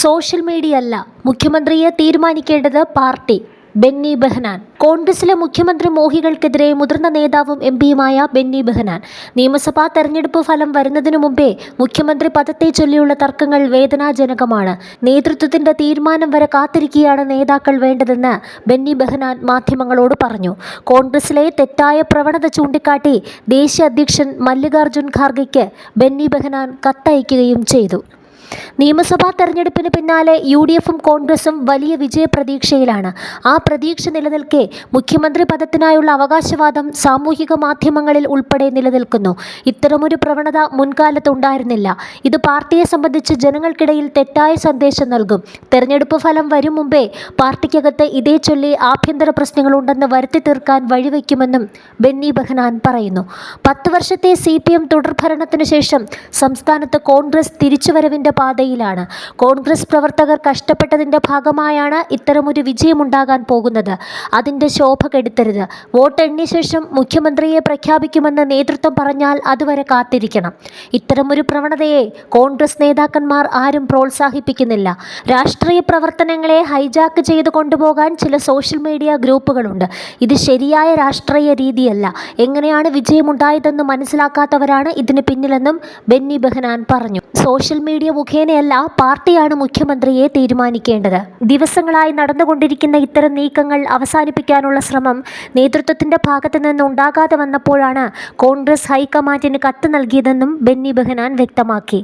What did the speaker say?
Social media അല്ല, മുഖ്യമന്ത്രിയെ തീരുമാനിക്കേണ്ടത് പാർട്ടി. ബെന്നി ബെഹനാൻ. കോൺഗ്രസിലെ മുഖ്യമന്ത്രി മോഹികൾക്കെതിരെ മുതിർന്ന നേതാവും എംപിയുമായ ബെന്നി ബെഹനാൻ. നിയമസഭാ തെരഞ്ഞെടുപ്പ് ഫലം വരുന്നതിനു മുമ്പേ മുഖ്യമന്ത്രി പദത്തെ ചൊല്ലിയുള്ള തർക്കങ്ങൾ വേദനാജനകമാണ്. നേതൃത്വത്തിന്റെ തീരുമാനം വരെ കാത്തിരിക്കുകയാണ് നേതാക്കൾ വേണ്ടതെന്ന് ബെന്നി ബെഹനാൻ മാധ്യമങ്ങളോട് പറഞ്ഞു. കോൺഗ്രസിലെ തെറ്റായ പ്രവണത ചൂണ്ടിക്കാട്ടി ദേശീയ അധ്യക്ഷൻ മല്ലികാർജുൻ ഖാർഗെയ്ക്ക് ബെന്നി ബെഹനാൻ കത്തയക്കുകയും ചെയ്തു. നിയമസഭാ തെരഞ്ഞെടുപ്പിന് പിന്നാലെ UDFും കോൺഗ്രസും വലിയ വിജയപ്രതീക്ഷയിലാണ്. ആ പ്രതീക്ഷ നിലനിൽക്കെ മുഖ്യമന്ത്രി പദത്തിനായുള്ള അവകാശവാദം സാമൂഹിക മാധ്യമങ്ങളിൽ ഉൾപ്പെടെ നിലനിൽക്കുന്നു. ഇത്തരമൊരു പ്രവണത മുൻകാലത്തുണ്ടായിരുന്നില്ല. ഇത് പാർട്ടിയെ സംബന്ധിച്ച് ജനങ്ങൾക്കിടയിൽ തെറ്റായ സന്ദേശം നൽകും. തെരഞ്ഞെടുപ്പ് ഫലം വരും മുമ്പേ പാർട്ടിക്കകത്ത് ഇതേ ചൊല്ലി ആഭ്യന്തര പ്രശ്നങ്ങളുണ്ടെന്ന് വരുത്തി തീർക്കാൻ വഴിവെക്കുമെന്നും ബെന്നി ബെഹനാൻ പറയുന്നു. 10 വർഷത്തെ CPM തുടർഭരണത്തിനു ശേഷം സംസ്ഥാനത്ത് കോൺഗ്രസ് തിരിച്ചുവരവിന്റെ പാതയിലാണ്. കോൺഗ്രസ് പ്രവർത്തകർ കഷ്ടപ്പെട്ടതിന്റെ ഭാഗമായാണ് ഇത്തരമൊരു വിജയമുണ്ടാകാൻ പോകുന്നത്. അതിന്റെ ശോഭ കെടുത്തരുത്. വോട്ട് എണ്ണിയ ശേഷം മുഖ്യമന്ത്രിയെ പ്രഖ്യാപിക്കുമെന്ന് നേതൃത്വം പറഞ്ഞാൽ അതുവരെ കാത്തിരിക്കണം. ഇത്തരമൊരു പ്രവണതയെ കോൺഗ്രസ് നേതാക്കന്മാർ ആരും പ്രോത്സാഹിപ്പിക്കുന്നില്ല. രാഷ്ട്രീയ പ്രവർത്തനങ്ങളെ ഹൈജാക്ക് ചെയ്ത് കൊണ്ടുപോകാൻ ചില സോഷ്യൽ മീഡിയ ഗ്രൂപ്പുകളുണ്ട്. ഇത് ശരിയായ രാഷ്ട്രീയ രീതിയല്ല. എങ്ങനെയാണ് വിജയമുണ്ടായതെന്ന് മനസ്സിലാക്കാത്തവരാണ് ഇതിന് പിന്നിലെന്നും ബെന്നി ബെഹനാൻ പറഞ്ഞു. സോഷ്യൽ മീഡിയ മുഖേനയല്ല, പാർട്ടിയാണ് മുഖ്യമന്ത്രിയെ തീരുമാനിക്കേണ്ടത്. ദിവസങ്ങളായി നടന്നുകൊണ്ടിരിക്കുന്ന ഇത്തരം നീക്കങ്ങൾ അവസാനിപ്പിക്കാനുള്ള ശ്രമം നേതൃത്വത്തിന്റെ ഭാഗത്തു നിന്ന് ഉണ്ടാകാതെ വന്നപ്പോഴാണ് കോൺഗ്രസ് ഹൈക്കമാൻഡിന് കത്ത് നൽകിയതെന്നും ബെന്നി ബെഹനാൻ വ്യക്തമാക്കി.